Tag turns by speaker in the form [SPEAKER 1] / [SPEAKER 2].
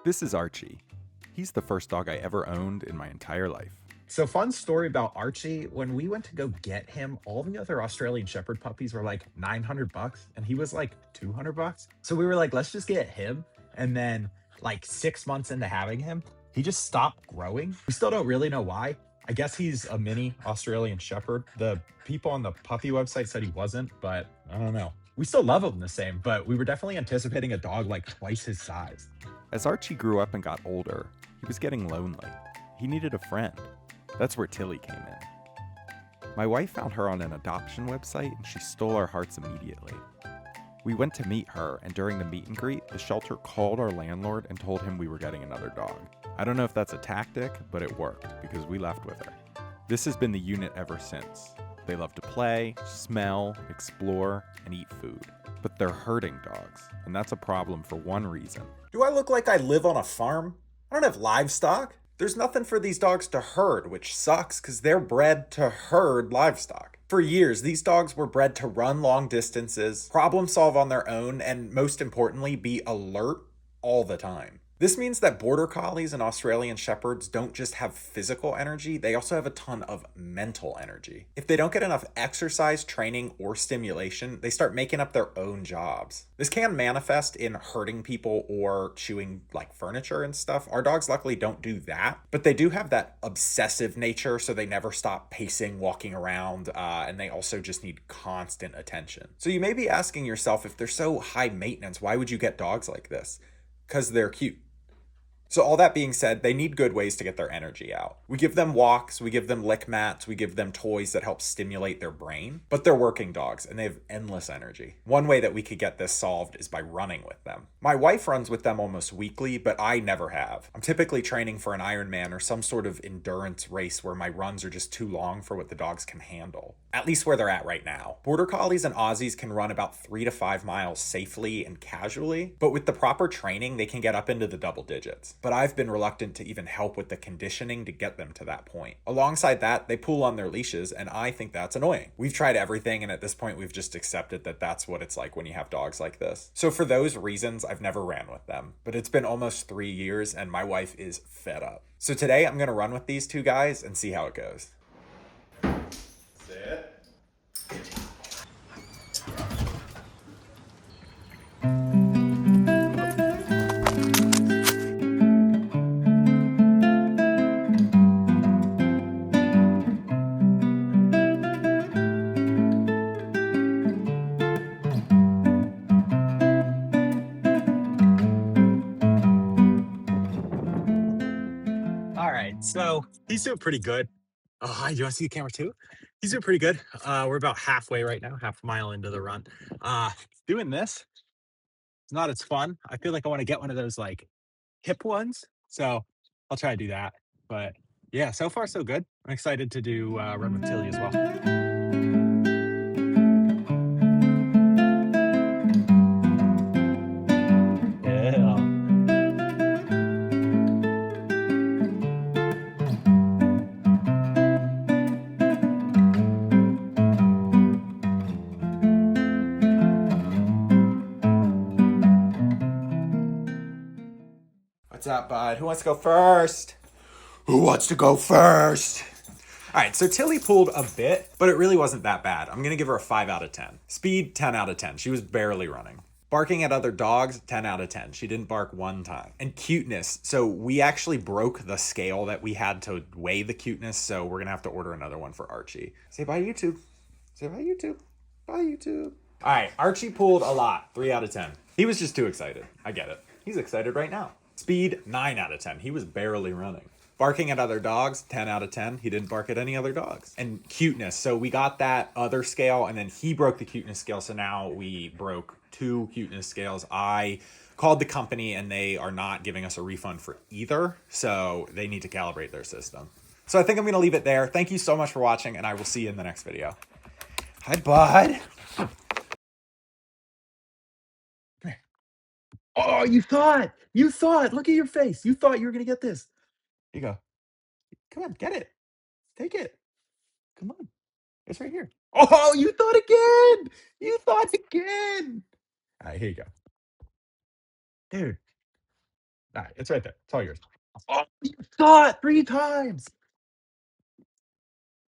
[SPEAKER 1] This is Archie. He's the first dog I ever owned in my entire life.
[SPEAKER 2] So, fun story about Archie. When we went to go get him, all the other Australian Shepherd puppies were like 900 bucks and he was like 200 bucks. So, we were like, let's just get him. And then, like 6 months into having him, he just stopped growing. We still don't really know why. I guess he's a mini Australian Shepherd. The people on the puppy website said he wasn't, but I don't know. We still love him the same, but we were definitely anticipating a dog like twice his size.
[SPEAKER 1] As Archie grew up and got older, he was getting lonely. He needed a friend. That's where Tilly came in. My wife found her on an adoption website and she stole our hearts immediately. We went to meet her, and during the meet and greet, the shelter called our landlord and told him we were getting another dog. I don't know if that's a tactic, but it worked because we left with her. This has been the unit ever since. They love to play, smell, explore, and eat food. But they're herding dogs, and that's a problem for one reason.
[SPEAKER 3] Do I look like I live on a farm? I don't have livestock. There's nothing for these dogs to herd, which sucks because they're bred to herd livestock. For years, these dogs were bred to run long distances, problem solve on their own, and most importantly, be alert all the time. This means that border collies and Australian shepherds don't just have physical energy, they also have a ton of mental energy. If they don't get enough exercise, training, or stimulation, they start making up their own jobs. This can manifest in hurting people or chewing like furniture and stuff. Our dogs luckily don't do that, but they do have that obsessive nature, so they never stop pacing, walking around, and they also just need constant attention. So you may be asking yourself, if they're so high maintenance, why would you get dogs like this? Because they're cute. So all that being said, they need good ways to get their energy out. We give them walks, we give them lick mats, we give them toys that help stimulate their brain, but they're working dogs and they have endless energy. One way that we could get this solved is by running with them. My wife runs with them almost weekly, but I never have. I'm typically training for an Ironman or some sort of endurance race where my runs are just too long for what the dogs can handle. At least where they're at right now. Border Collies and Aussies can run about 3 to 5 miles safely and casually, but with the proper training, they can get up into the double digits. But I've been reluctant to even help with the conditioning to get them to that point. Alongside that, they pull on their leashes, and I think that's annoying. We've tried everything, and at this point, we've just accepted that that's what it's like when you have dogs like this. So for those reasons, I've never ran with them. But it's been almost 3 years, and my wife is fed up. So today, I'm gonna run with these two guys and see how it goes. Sit.
[SPEAKER 2] All right, so he's doing pretty good. Oh, hi, do you want to see the camera too? He's doing pretty good. We're about halfway right now, half a mile into the run. Uh, Doing this, it's not as fun. I feel like I want to get one of those like hip ones. So I'll try to do that. But yeah, so far so good. I'm excited to do run with Tilly as well. Yeah.
[SPEAKER 3] What's up, bud? Who wants to go first? Who wants to go first? All right, so Tilly pulled a bit, but it really wasn't that bad. I'm gonna give her a 5 out of 10. Speed, 10 out of 10. She was barely running. Barking at other dogs, 10 out of 10. She didn't bark one time. And cuteness. So we actually broke the scale that we had to weigh the cuteness, so we're gonna have to order another one for Archie. Say bye, YouTube. Say bye, YouTube. Bye, YouTube. All right, Archie pulled a lot. 3 out of 10. He was just too excited. I get it. He's excited right now. Speed, 9 out of 10. He was barely running. Barking at other dogs, 10 out of 10. He didn't bark at any other dogs. And cuteness. So we got that other scale, and then he broke the cuteness scale. So now we broke 2 cuteness scales. I called the company, and they are not giving us a refund for either. So they need to calibrate their system. So I think I'm going to leave it there. Thank you so much for watching, and I will see you in the next video. Hi, bud.
[SPEAKER 2] Oh, you thought, look at your face. You thought you were going to get this. Here you go. Come on, get it. Take it. Come on. It's right here. Oh, you thought again. You thought again. All right, here you go. Dude. All right, it's right there. It's all yours. Oh, you saw it 3 times.